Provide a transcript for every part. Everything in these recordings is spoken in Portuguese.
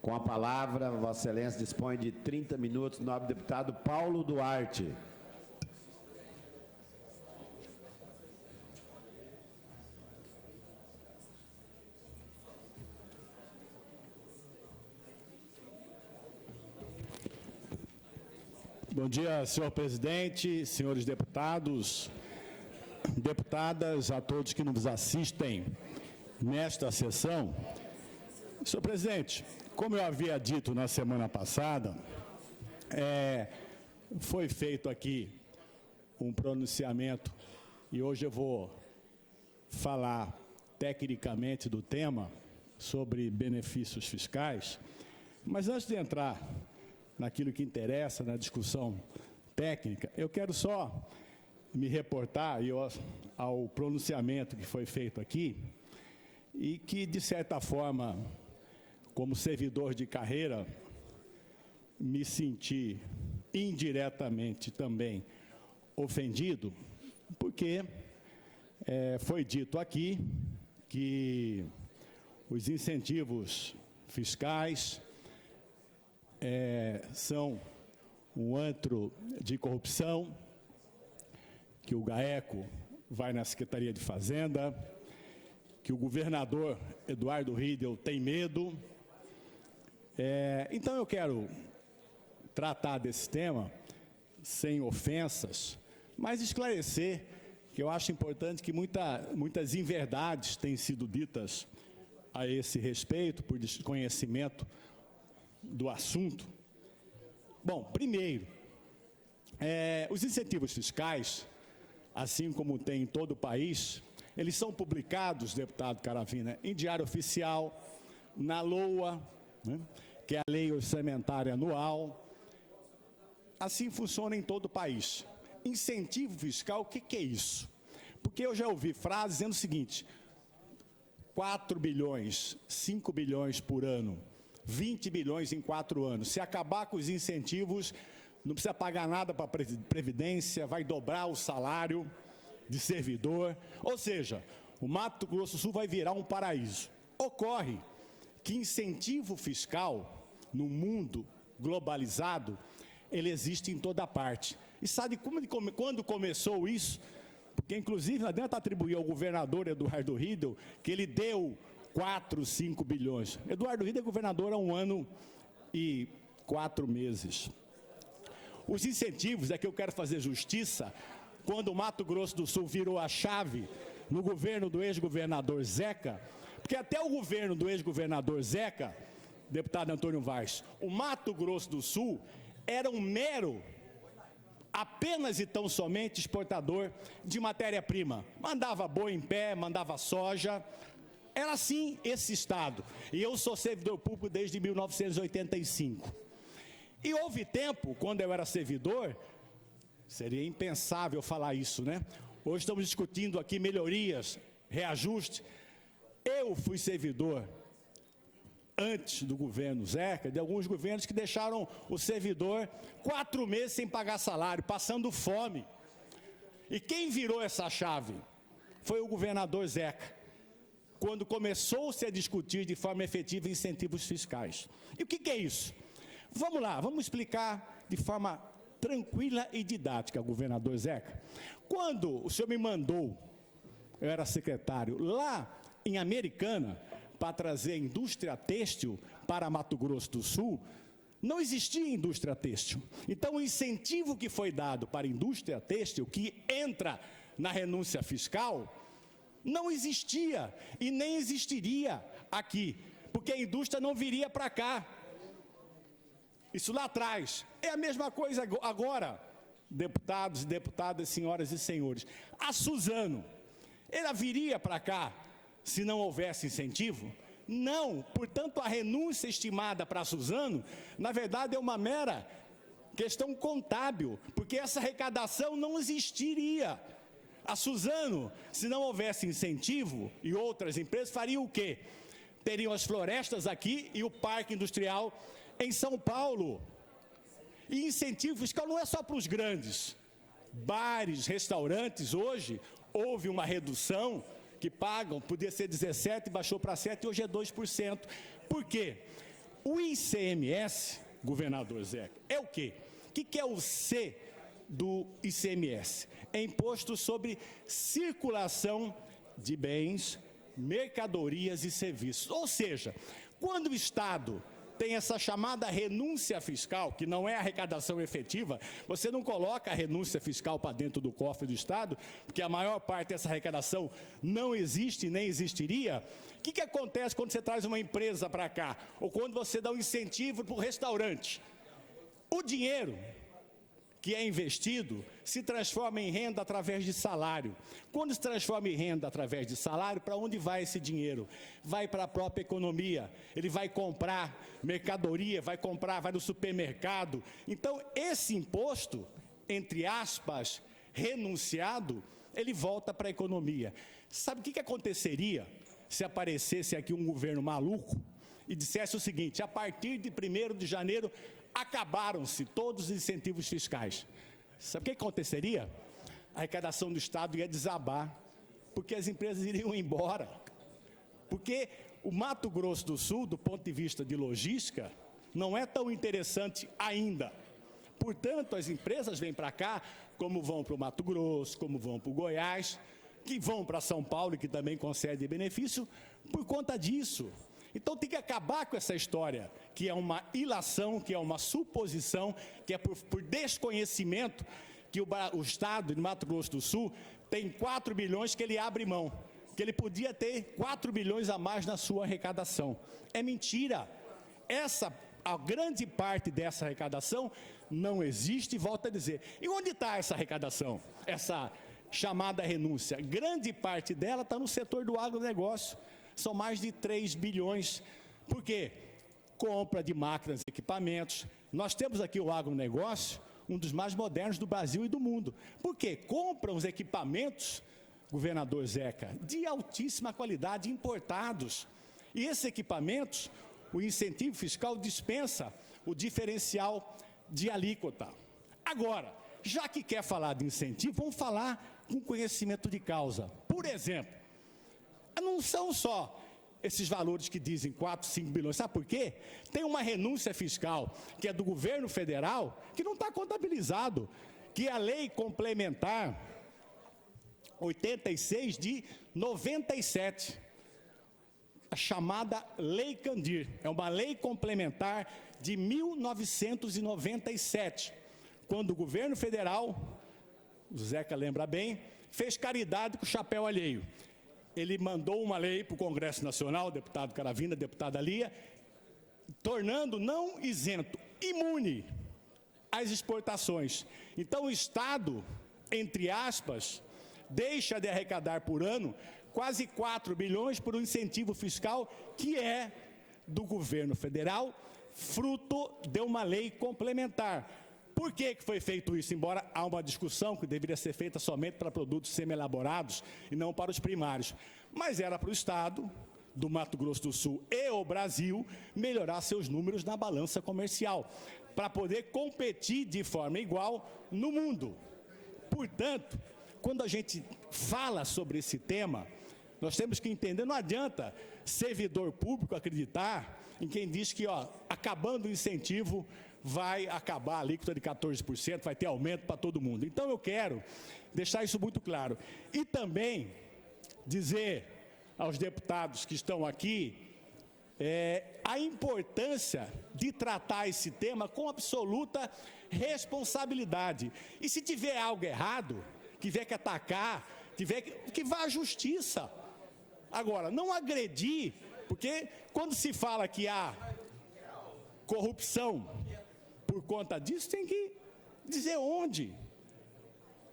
Com a palavra, Vossa Excelência dispõe de 30 minutos, nobre deputado Paulo Duarte. Bom dia, senhor presidente, senhores deputados, deputadas, a todos que nos assistem nesta sessão. Senhor presidente, como eu havia dito na semana passada, foi feito aqui um pronunciamento e hoje eu vou falar tecnicamente do tema sobre benefícios fiscais, mas antes de entrar naquilo que interessa, na discussão técnica, eu quero só me reportar ao pronunciamento que foi feito aqui e que, de certa forma, como servidor de carreira, me senti indiretamente também ofendido, porque foi dito aqui que os incentivos fiscais são um antro de corrupção, que o GAECO vai na Secretaria de Fazenda, que o governador Eduardo Riedel tem medo. Então eu quero tratar desse tema sem ofensas, mas esclarecer que eu acho importante que muitas inverdades têm sido ditas a esse respeito, por desconhecimento do assunto. Bom, primeiro, os incentivos fiscais, assim como tem em todo o país, eles são publicados, deputado Caravina, em diário oficial, na LOA, né, que é a Lei Orçamentária Anual. Assim funciona em todo o país. Incentivo fiscal, o que é isso? Porque eu já ouvi frases dizendo o seguinte: 4 bilhões, 5 bilhões por ano, 20 bilhões em 4 anos. Se acabar com os incentivos, não precisa pagar nada para a Previdência, vai dobrar o salário de servidor. Ou seja, o Mato Grosso do Sul vai virar um paraíso. Ocorre que incentivo fiscal, no mundo globalizado, ele existe em toda parte. E sabe quando começou isso? Porque, inclusive, não adianta atribuir ao governador Eduardo Riedel que ele deu 4, 5 bilhões. Eduardo Riedel é governador há 1 ano e 4 meses. Os incentivos, é que eu quero fazer justiça, quando o Mato Grosso do Sul virou a chave no governo do ex-governador Zeca, porque até o governo do ex-governador Zeca, deputado Antônio Vaz, o Mato Grosso do Sul era um mero, apenas e tão somente exportador de matéria-prima. Mandava boi em pé, mandava soja. Era assim esse estado. E eu sou servidor público desde 1985. E houve tempo, quando eu era servidor, seria impensável falar isso, né? Hoje estamos discutindo aqui melhorias, reajuste. Eu fui servidor antes do governo Zeca, de alguns governos que deixaram o servidor 4 meses sem pagar salário, passando fome. E quem virou essa chave foi o governador Zeca, quando começou-se a discutir de forma efetiva incentivos fiscais. E o que é isso? Vamos lá, vamos explicar de forma tranquila e didática, governador Zeca. Quando o senhor me mandou, eu era secretário, lá em Americana, para trazer indústria têxtil para Mato Grosso do Sul, não existia indústria têxtil. Então, o incentivo que foi dado para a indústria têxtil, que entra na renúncia fiscal, não existia e nem existiria aqui, porque a indústria não viria para cá. Isso lá atrás. É a mesma coisa agora, deputados e deputadas, senhoras e senhores. A Suzano, ela viria para cá se não houvesse incentivo? Não. Portanto, a renúncia estimada para a Suzano, na verdade, é uma mera questão contábil, porque essa arrecadação não existiria. A Suzano, se não houvesse incentivo, e outras empresas, fariam o quê? Teriam as florestas aqui e o parque industrial em São Paulo. E incentivo fiscal não é só para os grandes. Bares, restaurantes, hoje, houve uma redução que pagam, podia ser 17%, baixou para 7%, e hoje é 2%. Por quê? O ICMS, governador Zeca, é o quê? O que é o C do ICMS? É imposto sobre circulação de bens, mercadorias e serviços. Ou seja, quando o Estado tem essa chamada renúncia fiscal, que não é arrecadação efetiva, você não coloca a renúncia fiscal para dentro do cofre do Estado, porque a maior parte dessa arrecadação não existe nem existiria. O que acontece quando você traz uma empresa para cá? Ou quando você dá um incentivo para o restaurante? O dinheiro que é investido se transforma em renda através de salário. Quando se transforma em renda através de salário, para onde vai esse dinheiro? Vai para a própria economia, ele vai comprar mercadoria, vai no supermercado. Então, esse imposto, entre aspas, renunciado, ele volta para a economia. Sabe o que aconteceria se aparecesse aqui um governo maluco e dissesse o seguinte: a partir de 1º de janeiro, acabaram-se todos os incentivos fiscais? Sabe o que aconteceria? A arrecadação do Estado ia desabar, porque as empresas iriam embora. Porque o Mato Grosso do Sul, do ponto de vista de logística, não é tão interessante ainda. Portanto, as empresas vêm para cá, como vão para o Mato Grosso, como vão para o Goiás, que vão para São Paulo e que também concede benefício, por conta disso. Então tem que acabar com essa história, que é uma ilação, que é uma suposição, que é por desconhecimento, que o Estado de Mato Grosso do Sul tem 4 bilhões que ele abre mão, que ele podia ter 4 bilhões a mais na sua arrecadação. É mentira. A grande parte dessa arrecadação não existe, e volto a dizer. E onde está essa arrecadação? Essa chamada renúncia? Grande parte dela está no setor do agronegócio. São mais de 3 bilhões. Por quê? Compra de máquinas e equipamentos. Nós temos aqui o agronegócio, um dos mais modernos do Brasil e do mundo. Por quê? Compram os equipamentos, governador Zeca, de altíssima qualidade, importados. E esses equipamentos, o incentivo fiscal dispensa o diferencial de alíquota. Agora, já que quer falar de incentivo, vamos falar com conhecimento de causa. Por exemplo, não são só esses valores que dizem 4, 5 bilhões. Sabe por quê? Tem uma renúncia fiscal, que é do governo federal, que não está contabilizado, que é a lei complementar 86 de 97, a chamada Lei Candir. É uma lei complementar de 1997, quando o governo federal, o Zeca lembra bem, fez caridade com o chapéu alheio. Ele mandou uma lei para o Congresso Nacional, deputado Caravina, deputada Lia, tornando não isento, imune as exportações. Então o Estado, entre aspas, deixa de arrecadar por ano quase 4 bilhões por um incentivo fiscal que é do governo federal, fruto de uma lei complementar. Por que foi feito isso? Embora há uma discussão que deveria ser feita somente para produtos semi-elaborados e não para os primários. Mas era para o Estado do Mato Grosso do Sul e o Brasil melhorar seus números na balança comercial, para poder competir de forma igual no mundo. Portanto, quando a gente fala sobre esse tema, nós temos que entender, não adianta servidor público acreditar em quem diz que, acabando o incentivo, vai acabar a alíquota de 14%, vai ter aumento para todo mundo. Então eu quero deixar isso muito claro. E também dizer aos deputados que estão aqui a importância de tratar esse tema com absoluta responsabilidade. E se tiver algo errado, tiver que atacar, que vá à justiça. Agora, não agredir, porque quando se fala que há corrupção por conta disso, tem que dizer onde.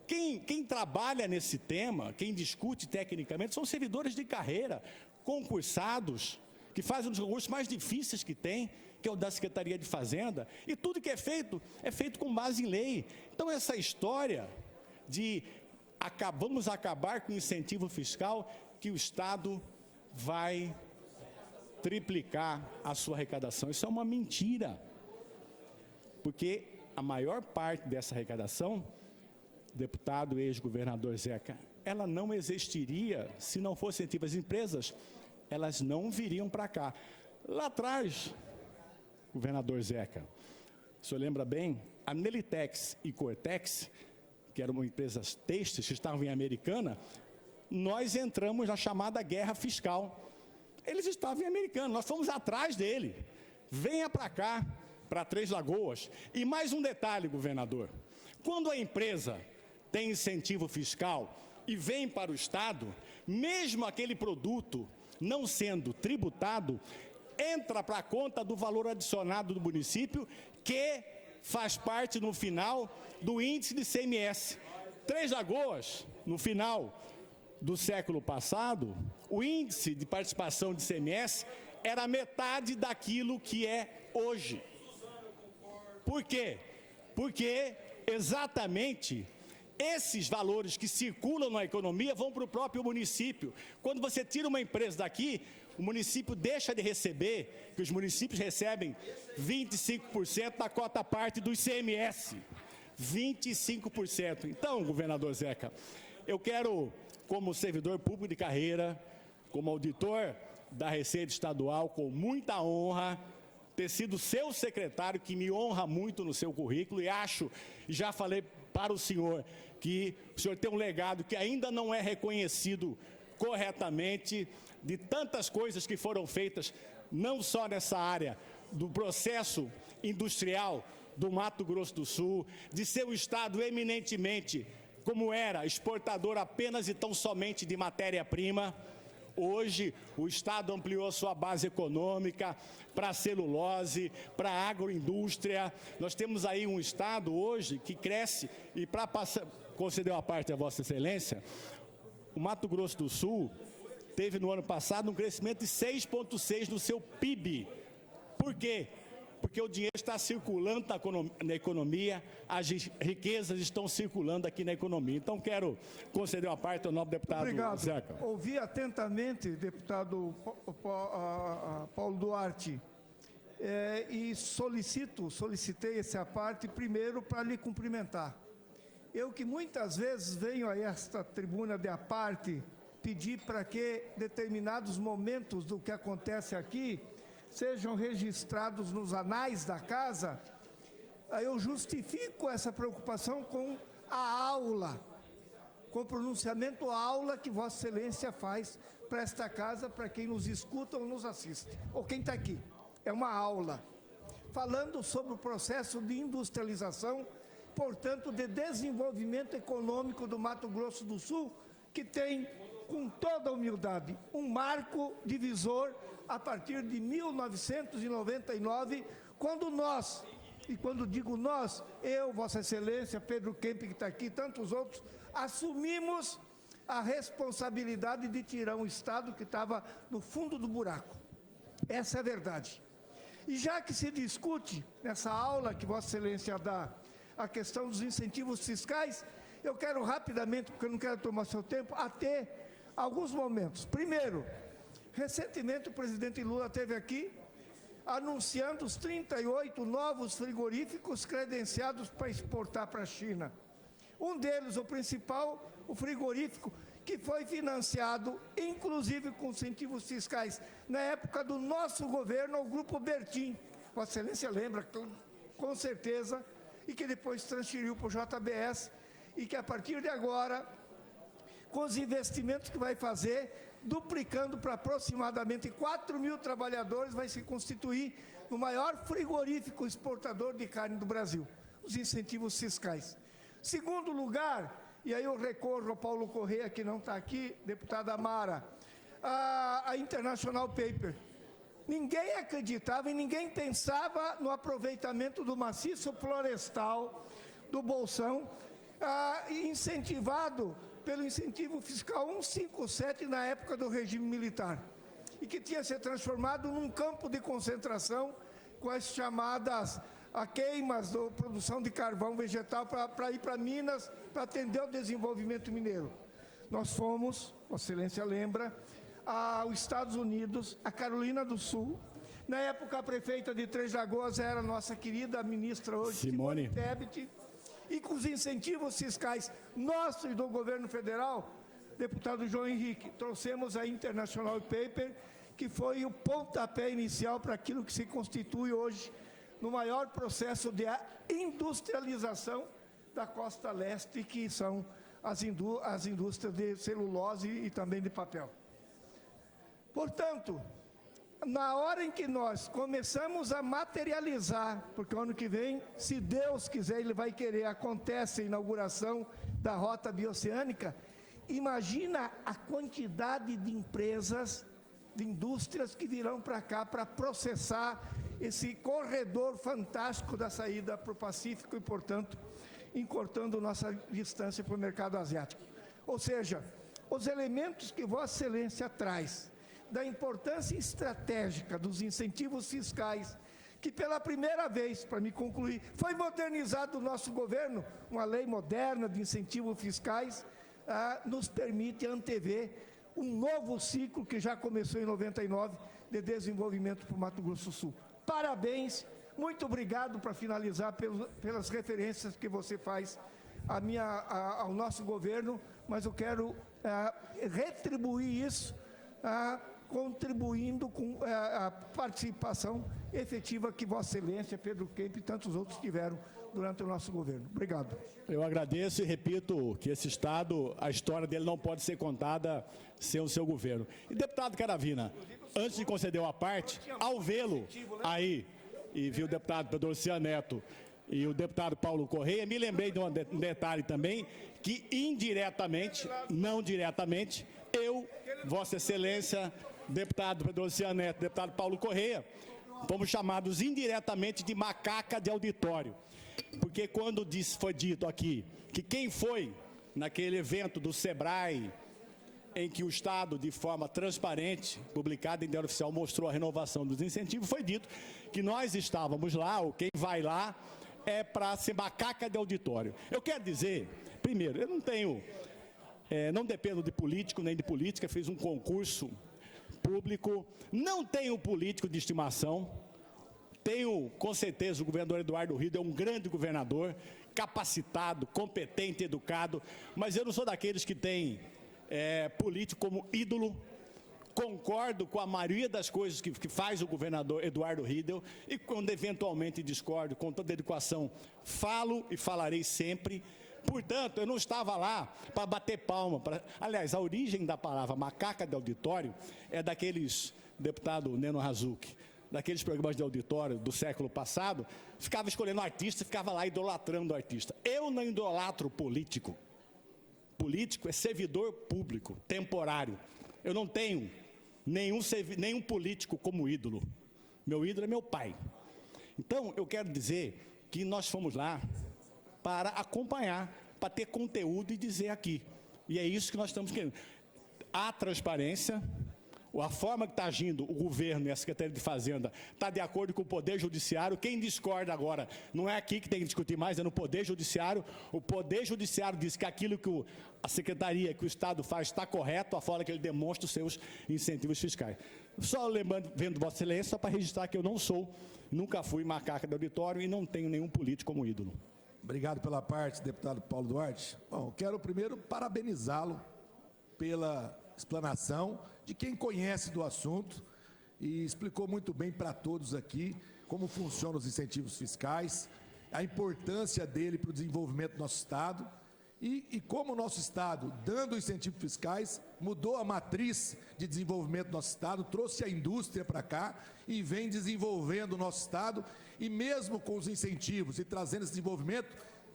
Quem trabalha nesse tema, quem discute tecnicamente, são servidores de carreira, concursados, que fazem um dos concursos mais difíceis que tem, que é o da Secretaria de Fazenda, e tudo que é feito com base em lei. Então essa história de vamos acabar com o incentivo fiscal, que o Estado vai triplicar a sua arrecadação, isso é uma mentira. Porque a maior parte dessa arrecadação, deputado ex-governador Zeca, ela não existiria se não fosse incentivo. As empresas, elas não viriam para cá. Lá atrás, governador Zeca. O senhor lembra bem? A Nelitex e Cortex, que eram empresas têxteis que estavam em Americana, nós entramos na chamada guerra fiscal. Eles estavam em Americana, nós fomos atrás dele. Venha para cá, para Três Lagoas. E mais um detalhe, governador. Quando a empresa tem incentivo fiscal e vem para o Estado, mesmo aquele produto não sendo tributado, entra para a conta do valor adicionado do município, que faz parte, no final, do índice de ICMS. Três Lagoas, no final do século passado, o índice de participação de ICMS era metade daquilo que é hoje. Por quê? Porque exatamente esses valores que circulam na economia vão para o próprio município. Quando você tira uma empresa daqui, o município deixa de receber, que os municípios recebem 25% da cota parte do ICMS. 25%. Então, governador Zeca, eu quero, como servidor público de carreira, como auditor da Receita Estadual, com muita honra, ter sido seu secretário, que me honra muito no seu currículo, e acho, já falei para o senhor, que o senhor tem um legado que ainda não é reconhecido corretamente, de tantas coisas que foram feitas, não só nessa área do processo industrial do Mato Grosso do Sul, de ser um estado eminentemente, como era, exportador apenas e tão somente de matéria-prima. Hoje, o Estado ampliou sua base econômica para a celulose, para a agroindústria. Nós temos aí um Estado hoje que cresce, e para conceder uma parte a Vossa Excelência, o Mato Grosso do Sul teve no ano passado um crescimento de 6,6% no seu PIB. Por quê? Porque o dinheiro está circulando na economia, as riquezas estão circulando aqui na economia. Então, quero conceder uma parte ao nobre deputado Obrigado. Zeca. Ouvi atentamente, deputado Paulo Duarte, e solicitei essa parte primeiro para lhe cumprimentar. Eu que muitas vezes venho a esta tribuna de aparte pedir para que determinados momentos do que acontece aqui sejam registrados nos anais da casa, eu justifico essa preocupação com a aula, com o pronunciamento aula que Vossa Excelência faz para esta casa, para quem nos escuta ou nos assiste, ou quem está aqui. É uma aula, falando sobre o processo de industrialização, portanto, de desenvolvimento econômico do Mato Grosso do Sul, que tem, com toda a humildade, um marco divisor a partir de 1999, quando nós, e quando digo nós, eu, Vossa Excelência, Pedro Kemp, que está aqui, tantos outros, assumimos a responsabilidade de tirar um Estado que estava no fundo do buraco. Essa é a verdade. E já que se discute, nessa aula que Vossa Excelência dá, a questão dos incentivos fiscais, eu quero rapidamente, porque eu não quero tomar seu tempo, até alguns momentos. Primeiro, recentemente o presidente Lula esteve aqui anunciando os 38 novos frigoríficos credenciados para exportar para a China. Um deles, o principal, o frigorífico, que foi financiado, inclusive com incentivos fiscais, na época do nosso governo, o Grupo Bertin. Vossa Excelência lembra, com certeza, e que depois transferiu para o JBS, e que a partir de agora, com os investimentos que vai fazer, duplicando para aproximadamente 4 mil trabalhadores, vai se constituir o maior frigorífico exportador de carne do Brasil, os incentivos fiscais. Segundo lugar, e aí eu recorro ao Paulo Corrêa, que não está aqui, deputada Amara, a International Paper. Ninguém acreditava e ninguém pensava no aproveitamento do maciço florestal do Bolsão, incentivado pelo incentivo fiscal 157 na época do regime militar, e que tinha se transformado num campo de concentração com as chamadas queimas da produção de carvão vegetal para ir para Minas, para atender ao desenvolvimento mineiro. Nós fomos, Vossa Excelência lembra, aos Estados Unidos, a Carolina do Sul. Na época, a prefeita de Três Lagoas era a nossa querida ministra hoje, Simone Tebet, e com os incentivos fiscais nossos e do governo federal, deputado João Henrique, trouxemos a International Paper, que foi o pontapé inicial para aquilo que se constitui hoje no maior processo de industrialização da costa leste, que são as indústrias de celulose e também de papel. Portanto, na hora em que nós começamos a materializar, porque o ano que vem, se Deus quiser, Ele vai querer, acontece a inauguração da Rota Bioceânica, imagina a quantidade de empresas, de indústrias que virão para cá para processar esse corredor fantástico da saída para o Pacífico e, portanto, encurtando nossa distância para o mercado asiático. Ou seja, os elementos que Vossa Excelência traz da importância estratégica dos incentivos fiscais, que pela primeira vez, para me concluir, foi modernizado o nosso governo, uma lei moderna de incentivos fiscais, nos permite antever um novo ciclo que já começou em 99 de desenvolvimento para o Mato Grosso do Sul. Parabéns, muito obrigado, para finalizar, pelas referências que você faz ao nosso governo, mas eu quero retribuir isso, contribuindo com a participação efetiva que Vossa Excelência, Pedro Kemp e tantos outros tiveram durante o nosso governo. Obrigado. Eu agradeço e repito que esse Estado, a história dele não pode ser contada sem o seu governo. E, deputado Caravina, antes de conceder uma parte, ao vê-lo aí, e vi o deputado Pedro Luciano Neto e o deputado Paulo Correia, me lembrei de um detalhe também, que indiretamente, não diretamente, eu, Vossa Excelência, deputado Pedro Luciano Neto, deputado Paulo Correia, fomos chamados indiretamente de macaca de auditório. Porque quando foi dito aqui que quem foi naquele evento do SEBRAE, em que o Estado, de forma transparente, publicada em Diário Oficial, mostrou a renovação dos incentivos, foi dito que nós estávamos lá, ou quem vai lá, é para ser macaca de auditório. Eu quero dizer, primeiro, eu não dependo de político nem de política, fiz um concurso público, não tenho político de estimação, tenho, com certeza, o governador Eduardo Riedel é um grande governador, capacitado, competente, educado, mas eu não sou daqueles que têm político como ídolo. Concordo com a maioria das coisas que faz o governador Eduardo Riedel e quando eventualmente discordo, com toda educação, falo e falarei sempre. Portanto, eu não estava lá para bater palma. Aliás, a origem da palavra macaca de auditório é daqueles, deputado Neno Razucchi, daqueles programas de auditório do século passado, ficava escolhendo artista e ficava lá idolatrando o artista. Eu não idolatro político. Político é servidor público, temporário. Eu não tenho nenhum político como ídolo. Meu ídolo é meu pai. Então, eu quero dizer que nós fomos lá para acompanhar, para ter conteúdo e dizer aqui. E é isso que nós estamos querendo. Há transparência, a forma que está agindo o governo e a Secretaria de Fazenda está de acordo com o Poder Judiciário. Quem discorda agora, não é aqui que tem que discutir mais, é no Poder Judiciário. O Poder Judiciário diz que aquilo que a Secretaria, que o Estado faz está correto, a forma que ele demonstra os seus incentivos fiscais. Só lembrando, vendo Vossa Excelência, só para registrar que eu não sou, nunca fui macaca de auditório e não tenho nenhum político como ídolo. Obrigado pela parte, deputado Paulo Duarte. Bom, quero primeiro parabenizá-lo pela explanação de quem conhece do assunto e explicou muito bem para todos aqui como funcionam os incentivos fiscais, a importância dele para o desenvolvimento do nosso Estado e como o nosso Estado, dando incentivos fiscais, mudou a matriz de desenvolvimento do nosso Estado, trouxe a indústria para cá e vem desenvolvendo o nosso Estado e mesmo com os incentivos e trazendo esse desenvolvimento,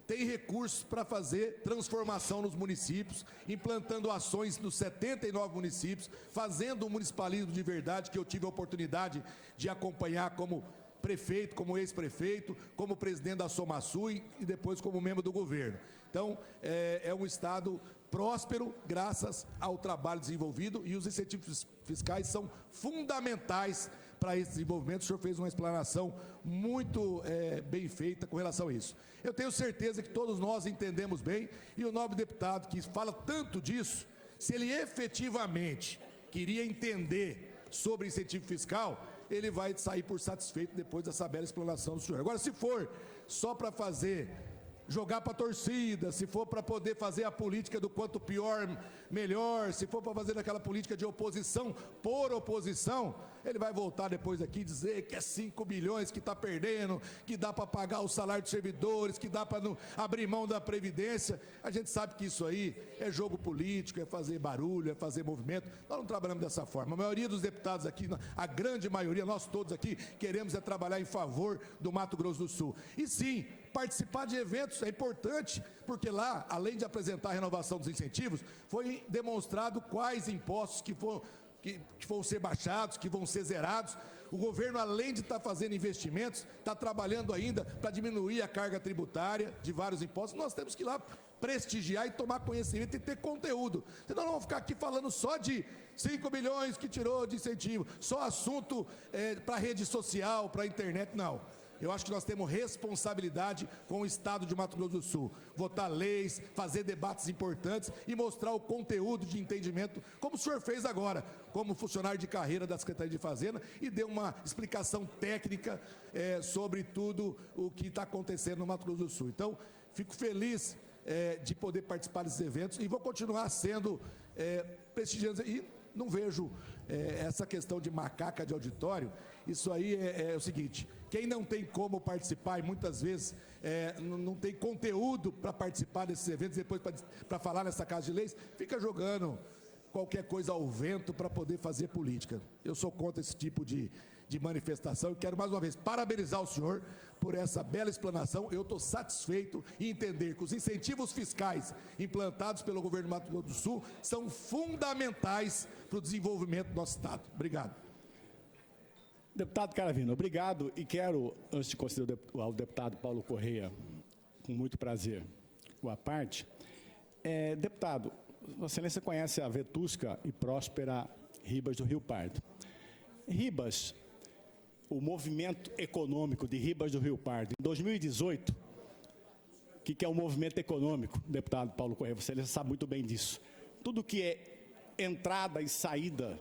tem recursos para fazer transformação nos municípios, implantando ações nos 79 municípios, fazendo um municipalismo de verdade que eu tive a oportunidade de acompanhar como prefeito, como ex-prefeito, como presidente da Somasul e depois como membro do governo. Então, é um Estado próspero graças ao trabalho desenvolvido e os incentivos fiscais são fundamentais para esse desenvolvimento. O senhor fez uma explanação muito bem feita com relação a isso. Eu tenho certeza que todos nós entendemos bem e o nobre deputado que fala tanto disso, se ele efetivamente queria entender sobre incentivo fiscal, ele vai sair por satisfeito depois dessa bela explanação do senhor. Agora, se for só para jogar para a torcida, se for para poder fazer a política do quanto pior, melhor, se for para fazer aquela política de oposição por oposição, ele vai voltar depois aqui e dizer que é 5 bilhões que está perdendo, que dá para pagar o salário dos servidores, que dá para abrir mão da Previdência. A gente sabe que isso aí é jogo político, é fazer barulho, é fazer movimento. Nós não trabalhamos dessa forma. A maioria dos deputados aqui, a grande maioria, nós todos aqui, queremos é trabalhar em favor do Mato Grosso do Sul. E sim, participar de eventos é importante, porque lá, além de apresentar a renovação dos incentivos, foi demonstrado quais impostos que vão ser baixados, que vão ser zerados. O governo, além de estar fazendo investimentos, está trabalhando ainda para diminuir a carga tributária de vários impostos. Nós temos que ir lá prestigiar e tomar conhecimento e ter conteúdo. Senão não vamos ficar aqui falando só de 5 bilhões que tirou de incentivo, só assunto para rede social, para a internet, não. Eu acho que nós temos responsabilidade com o Estado de Mato Grosso do Sul. Votar leis, fazer debates importantes e mostrar o conteúdo de entendimento, como o senhor fez agora, como funcionário de carreira da Secretaria de Fazenda, e deu uma explicação técnica sobre tudo o que está acontecendo no Mato Grosso do Sul. Então, fico feliz de poder participar desses eventos e vou continuar sendo prestigiando. E não vejo essa questão de macaca de auditório. Isso aí é o seguinte: quem não tem como participar e muitas vezes não tem conteúdo para participar desses eventos, depois para falar nessa Casa de Leis, fica jogando qualquer coisa ao vento para poder fazer política. Eu sou contra esse tipo de manifestação e quero mais uma vez parabenizar o senhor por essa bela explanação. Eu estou satisfeito em entender que os incentivos fiscais implantados pelo governo do Mato Grosso do Sul são fundamentais para o desenvolvimento do nosso Estado. Obrigado. Deputado Caravina, obrigado, e quero, antes de conceder ao deputado Paulo Correia, com muito prazer, a parte. Deputado, Vossa Excelência conhece a vetusca e próspera Ribas do Rio Pardo. Ribas, o movimento econômico de Ribas do Rio Pardo, em 2018, o que é o movimento econômico, deputado Paulo Correia? Vossa Excelência sabe muito bem disso. Tudo que é entrada e saída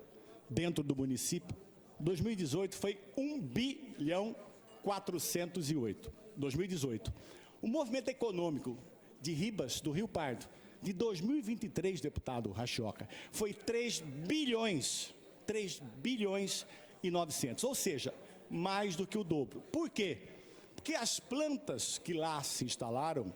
dentro do município, 2018 foi 1.408.000.000. 2018. O movimento econômico de Ribas do Rio Pardo, de 2023, deputado Rachioca, foi 3 bilhões e 900, ou seja, mais do que o dobro. Por quê? Porque as plantas que lá se instalaram,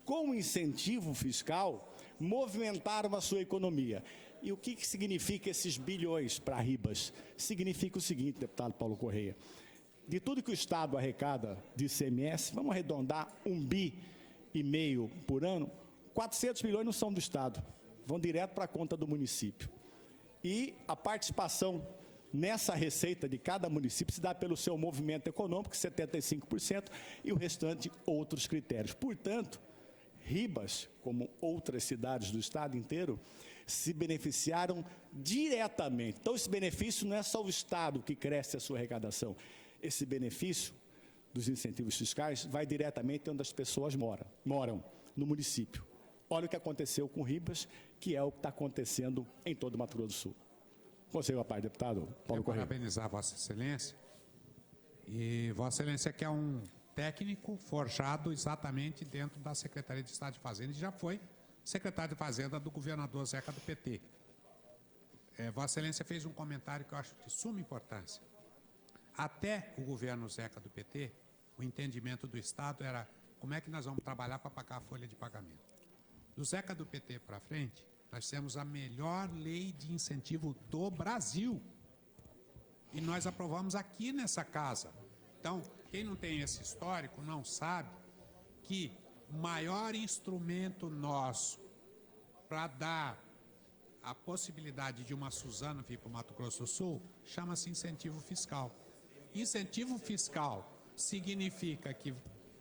com incentivo fiscal, movimentaram a sua economia. E o que significa esses bilhões para Ribas? Significa o seguinte, deputado Paulo Correia: de tudo que o Estado arrecada de ICMS, vamos arredondar 1,5 bi por ano, 400 milhões não são do Estado, vão direto para a conta do município. E a participação nessa receita de cada município se dá pelo seu movimento econômico, 75%, e o restante outros critérios. Portanto, Ribas, como outras cidades do Estado inteiro, se beneficiaram diretamente. Então, esse benefício não é só o Estado que cresce a sua arrecadação. Esse benefício dos incentivos fiscais vai diretamente onde as pessoas moram, no município. Olha o que aconteceu com Ribas, que é o que está acontecendo em todo o Mato Grosso do Sul. Conselho à parte, deputado Paulo Correia. Parabenizar Vossa Excelência. E Vossa Excelência que é um técnico forjado exatamente dentro da Secretaria de Estado de Fazenda e já foi secretário de Fazenda do governador Zeca do PT. Vossa Excelência fez um comentário que eu acho de suma importância. Até o governo Zeca do PT, o entendimento do Estado era como é que nós vamos trabalhar para pagar a folha de pagamento. Do Zeca do PT para frente, nós temos a melhor lei de incentivo do Brasil. E nós aprovamos aqui nessa casa. Então, quem não tem esse histórico não sabe que o maior instrumento nosso para dar a possibilidade de uma Suzano vir para o Mato Grosso do Sul chama-se incentivo fiscal. Incentivo fiscal significa que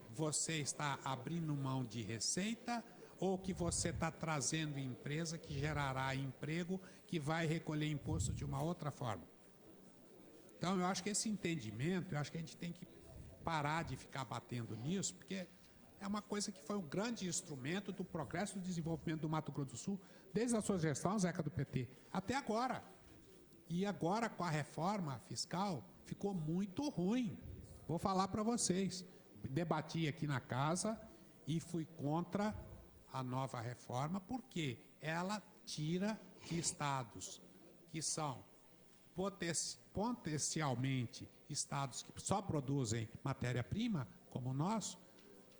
você está abrindo mão de receita ou que você está trazendo empresa que gerará emprego, que vai recolher imposto de uma outra forma. Então, eu acho que esse entendimento, eu acho que a gente tem que parar de ficar batendo nisso, porque é uma coisa que foi um grande instrumento do progresso e do desenvolvimento do Mato Grosso do Sul, desde a sua gestão, Zeca do PT, até agora. E agora, com a reforma fiscal, ficou muito ruim. Vou falar para vocês. Debati aqui na casa e fui contra a nova reforma, porque ela tira de estados que são potencialmente estados que só produzem matéria-prima, como o nosso,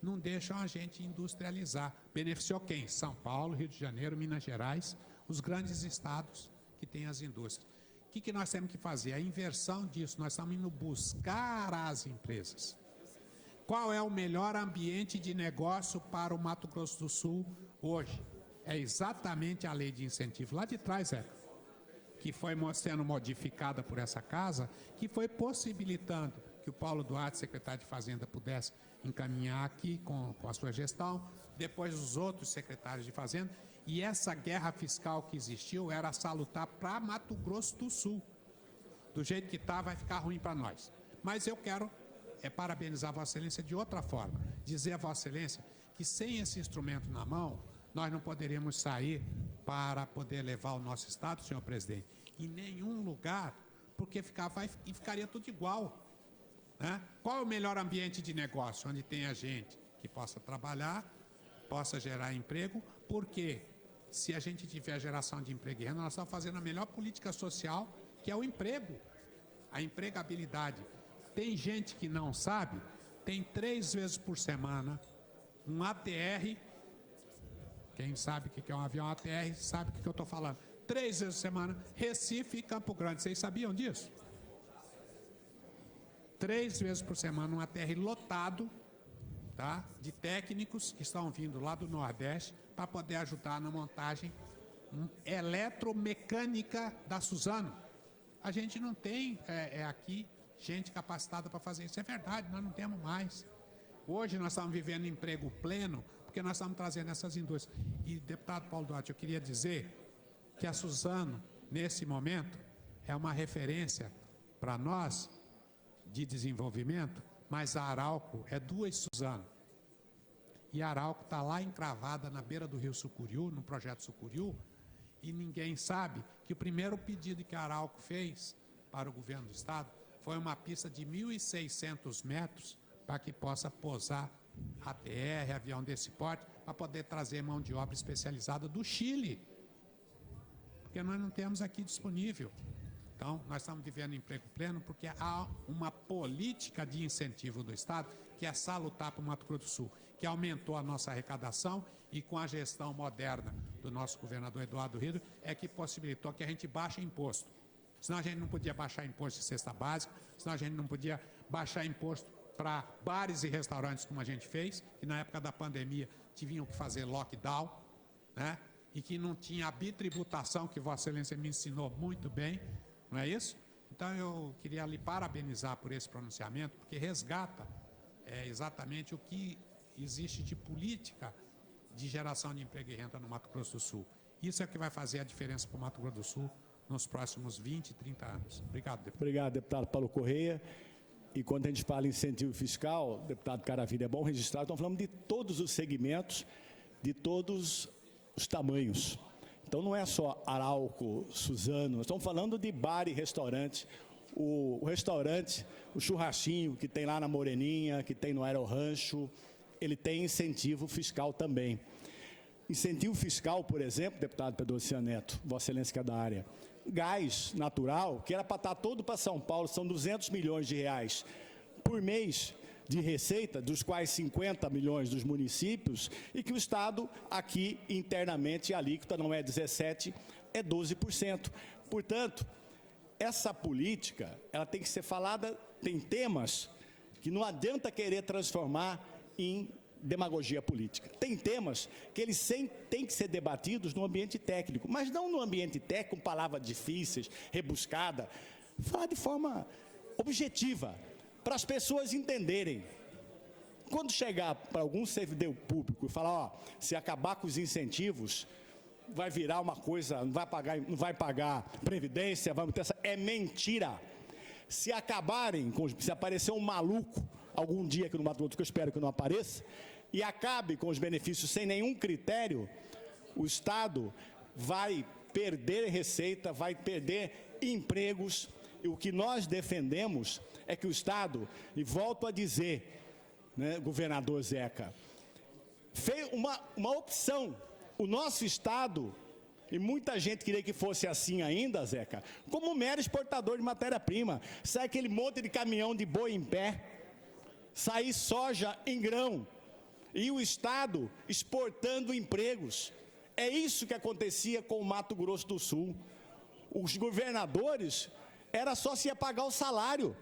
não deixam a gente industrializar. Beneficiou quem? São Paulo, Rio de Janeiro, Minas Gerais, os grandes estados que têm as indústrias. O que nós temos que fazer? A inversão disso. Nós estamos indo buscar as empresas. Qual é o melhor ambiente de negócio para o Mato Grosso do Sul hoje? É exatamente a lei de incentivo. Lá de trás, que foi sendo modificada por essa casa, que foi possibilitando que o Paulo Duarte, secretário de Fazenda, pudesse encaminhar aqui com a sua gestão, depois os outros secretários de Fazenda, e essa guerra fiscal que existiu era salutar para Mato Grosso do Sul. Do jeito que está, vai ficar ruim para nós. Mas eu quero parabenizar a Vossa Excelência de outra forma, dizer a Vossa Excelência que sem esse instrumento na mão, nós não poderíamos sair para poder levar o nosso Estado, senhor presidente, em nenhum lugar, porque ficaria tudo igual. Né? Qual é o melhor ambiente de negócio? Onde tem a gente que possa trabalhar, possa gerar emprego, porque se a gente tiver geração de emprego e renda, nós estamos fazendo a melhor política social, que é o emprego, a empregabilidade. Tem gente que não sabe, tem 3 vezes por semana um ATR. Quem sabe o que é um avião ATR sabe o que eu estou falando. 3 vezes por semana, Recife e Campo Grande. Vocês sabiam disso? 3 vezes por semana, um ATR lotado, tá, de técnicos que estão vindo lá do Nordeste para poder ajudar na montagem eletromecânica da Suzano. A gente não tem aqui gente capacitada para fazer isso. É verdade, nós não temos mais. Hoje nós estamos vivendo emprego pleno porque nós estamos trazendo essas indústrias. E, deputado Paulo Duarte, eu queria dizer que a Suzano, nesse momento, é uma referência para nós de desenvolvimento, mas a Arauco é 2 Suzano. E a Arauco está lá encravada na beira do rio Sucuriú, no projeto Sucuriú, e ninguém sabe que o primeiro pedido que a Arauco fez para o governo do Estado foi uma pista de 1.600 metros para que possa pousar ATR, avião desse porte, para poder trazer mão de obra especializada do Chile, porque nós não temos aqui disponível. Então, nós estamos vivendo emprego pleno porque há uma política de incentivo do Estado que é salutar para o Mato Grosso do Sul, que aumentou a nossa arrecadação e com a gestão moderna do nosso governador Eduardo Rido, é que possibilitou que a gente baixe imposto. Senão a gente não podia baixar imposto de cesta básica, senão a gente não podia baixar imposto para bares e restaurantes como a gente fez, que na época da pandemia tinham que fazer lockdown, né? E que não tinha a bitributação, que Vossa Excelência me ensinou muito bem, não é isso? Então eu queria lhe parabenizar por esse pronunciamento, porque resgata exatamente o que existe de política de geração de emprego e renda no Mato Grosso do Sul. Isso é o que vai fazer a diferença para o Mato Grosso do Sul nos próximos 20, 30 anos. Obrigado, deputado. Obrigado, deputado Paulo Correia. E quando a gente fala em incentivo fiscal, deputado Caravilha, é bom registrar, estamos falando de todos os segmentos, de todos os tamanhos. Então não é só Arauco, Suzano, nós estamos falando de bar e restaurante. O restaurante, o churrasquinho que tem lá na Moreninha, que tem no Aerorancho, ele tem incentivo fiscal também. Incentivo fiscal, por exemplo, deputado Pedro Luciano Neto, Vossa Excelência que é da área, gás natural, que era para estar todo para São Paulo, são 200 milhões de reais por mês de receita, dos quais 50 milhões dos municípios, e que o Estado, aqui, internamente, a alíquota não é 17%, é 12%. Portanto, essa política, ela tem que ser falada, tem temas que não adianta querer transformar em demagogia política. Tem temas que eles têm que ser debatidos no ambiente técnico, mas não no ambiente técnico com palavras difíceis, rebuscadas. Falar de forma objetiva, para as pessoas entenderem. Quando chegar para algum servidor público e falar, ó, se acabar com os incentivos, vai virar uma coisa, não vai pagar previdência, vai ter essa... É mentira. Se acabarem, se aparecer um maluco algum dia aqui no Mato Grosso, que eu espero que não apareça, e acabe com os benefícios sem nenhum critério, o Estado vai perder receita, vai perder empregos. E o que nós defendemos é que o Estado, e volto a dizer, né, governador Zeca, fez uma opção. O nosso Estado, e muita gente queria que fosse assim ainda, Zeca, como mero exportador de matéria-prima. Sai aquele monte de caminhão de boi em pé, sair soja em grão, e o Estado exportando empregos. É isso que acontecia com o Mato Grosso do Sul. Os governadores, era só se ia pagar o salário.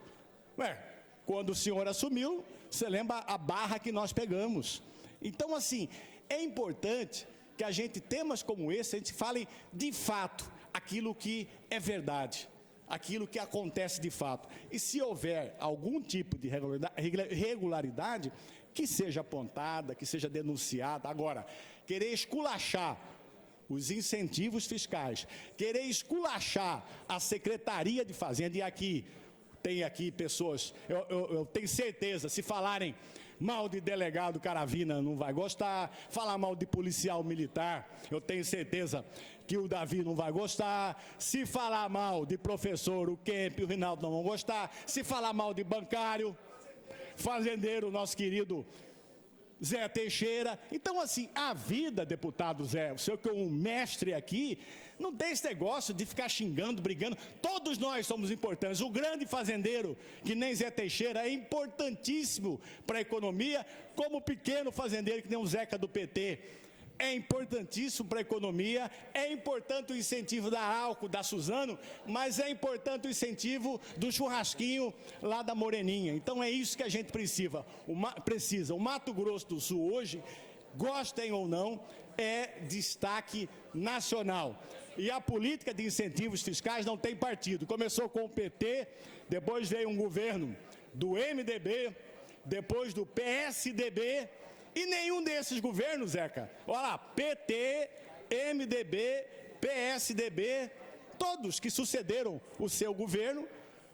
Quando o senhor assumiu, você lembra a barra que nós pegamos. Então, assim, é importante que a gente, temas como esse, a gente fale de fato aquilo que é verdade, aquilo que acontece de fato. E se houver algum tipo de irregularidade, que seja apontada, que seja denunciada. Agora, querer esculachar os incentivos fiscais, querer esculachar a Secretaria de Fazenda, e aqui, tem aqui pessoas, eu tenho certeza, se falarem mal de delegado Caravina não vai gostar, falar mal de policial militar, eu tenho certeza que o Davi não vai gostar, se falar mal de professor, o Kemp e o Rinaldo não vão gostar, se falar mal de bancário, fazendeiro, nosso querido Zé Teixeira. Então, assim, a vida, deputado Zé, o senhor que é um mestre aqui, não tem esse negócio de ficar xingando, brigando. Todos nós somos importantes. O grande fazendeiro, que nem Zé Teixeira, é importantíssimo para a economia, como o pequeno fazendeiro, que nem o Zeca do PT, é importantíssimo para a economia, é importante o incentivo da Arauco, da Suzano, mas é importante o incentivo do churrasquinho lá da Moreninha. Então é isso que a gente precisa. O Mato Grosso do Sul hoje, gostem ou não, é destaque nacional. E a política de incentivos fiscais não tem partido. Começou com o PT, depois veio um governo do MDB, depois do PSDB, e nenhum desses governos, Zeca, olha lá, PT, MDB, PSDB, todos que sucederam o seu governo,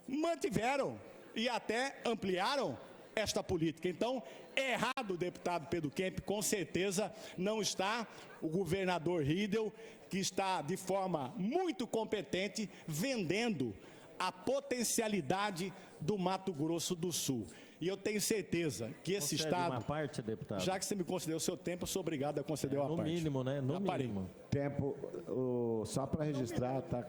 mantiveram e até ampliaram esta política. Então, errado o deputado Pedro Kemp, com certeza não está o governador Riedel, que está de forma muito competente vendendo a potencialidade do Mato Grosso do Sul. E eu tenho certeza que esse Estado... uma parte, deputado? Já que você me concedeu o seu tempo, eu sou obrigado a conceder uma no parte. No mínimo, né? No mínimo. Tempo, só para registrar, tá?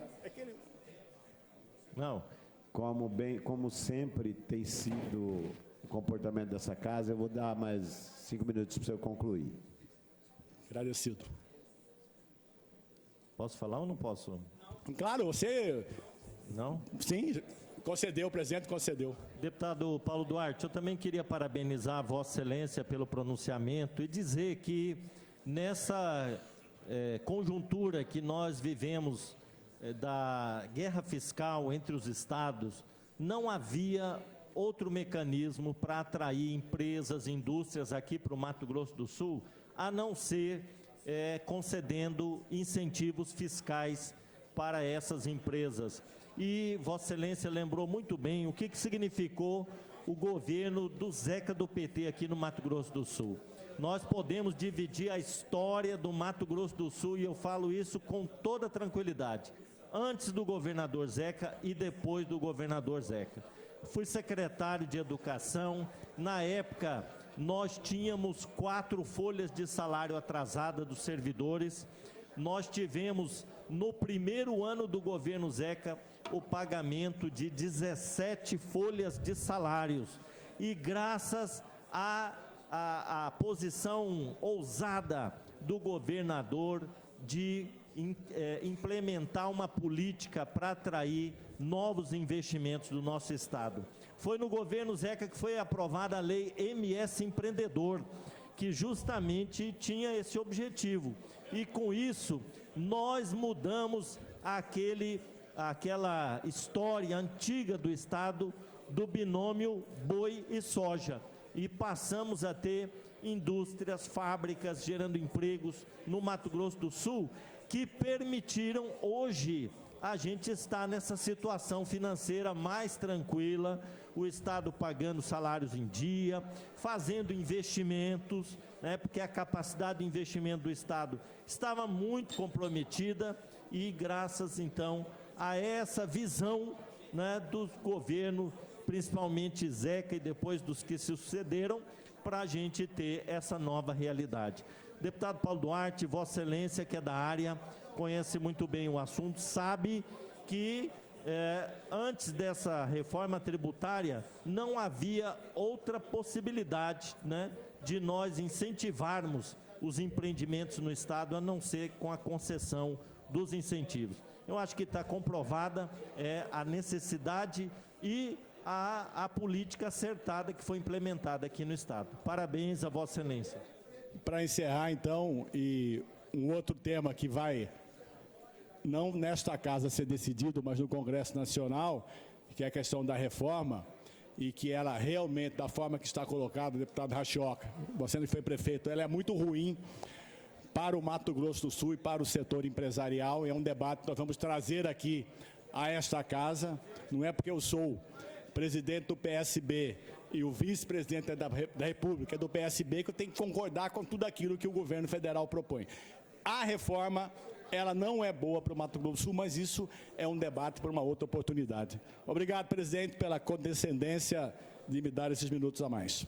Não. Como sempre tem sido o comportamento dessa casa, eu vou dar mais 5 minutos para o senhor concluir. Agradecido. Posso falar ou não posso? Claro, você... Não? Sim, concedeu, o presidente concedeu. Deputado Paulo Duarte, eu também queria parabenizar a Vossa Excelência pelo pronunciamento e dizer que nessa conjuntura que nós vivemos da guerra fiscal entre os estados, não havia outro mecanismo para atrair empresas, indústrias aqui para o Mato Grosso do Sul, a não ser concedendo incentivos fiscais para essas empresas. E Vossa Excelência lembrou muito bem o que significou o governo do Zeca do PT aqui no Mato Grosso do Sul. Nós podemos dividir a história do Mato Grosso do Sul, e eu falo isso com toda tranquilidade, antes do governador Zeca e depois do governador Zeca. Fui secretário de Educação, na época nós tínhamos 4 folhas de salário atrasada dos servidores, nós tivemos no primeiro ano do governo Zeca o pagamento de 17 folhas de salários, e graças à posição ousada do governador de implementar uma política para atrair novos investimentos do nosso estado. Foi no governo Zeca que foi aprovada a lei MS Empreendedor, que justamente tinha esse objetivo, e com isso nós mudamos aquela história antiga do estado do binômio boi e soja, e passamos a ter indústrias, fábricas gerando empregos no Mato Grosso do Sul, que permitiram hoje a gente estar nessa situação financeira mais tranquila, o estado pagando salários em dia, fazendo investimentos, né, porque a capacidade de investimento do estado estava muito comprometida, e graças então a essa visão, né, do governo, principalmente Zeca e depois dos que se sucederam, para a gente ter essa nova realidade. Deputado Paulo Duarte, Vossa Excelência, que é da área, conhece muito bem o assunto, sabe que antes dessa reforma tributária não havia outra possibilidade, né, de nós incentivarmos os empreendimentos no Estado, a não ser com a concessão dos incentivos. Eu acho que está comprovada a necessidade e a política acertada que foi implementada aqui no Estado. Parabéns a Vossa Excelência. Para encerrar, então, e um outro tema que vai, não nesta casa ser decidido, mas no Congresso Nacional, que é a questão da reforma, e que ela realmente, da forma que está colocada, deputado Rachoca, você que foi prefeito, ela é muito ruim para o Mato Grosso do Sul e para o setor empresarial. É um debate que nós vamos trazer aqui a esta casa. Não é porque eu sou presidente do PSB e o vice-presidente da República do PSB que eu tenho que concordar com tudo aquilo que o governo federal propõe. A reforma, ela não é boa para o Mato Grosso do Sul, mas isso é um debate para uma outra oportunidade. Obrigado, presidente, pela condescendência de me dar esses minutos a mais.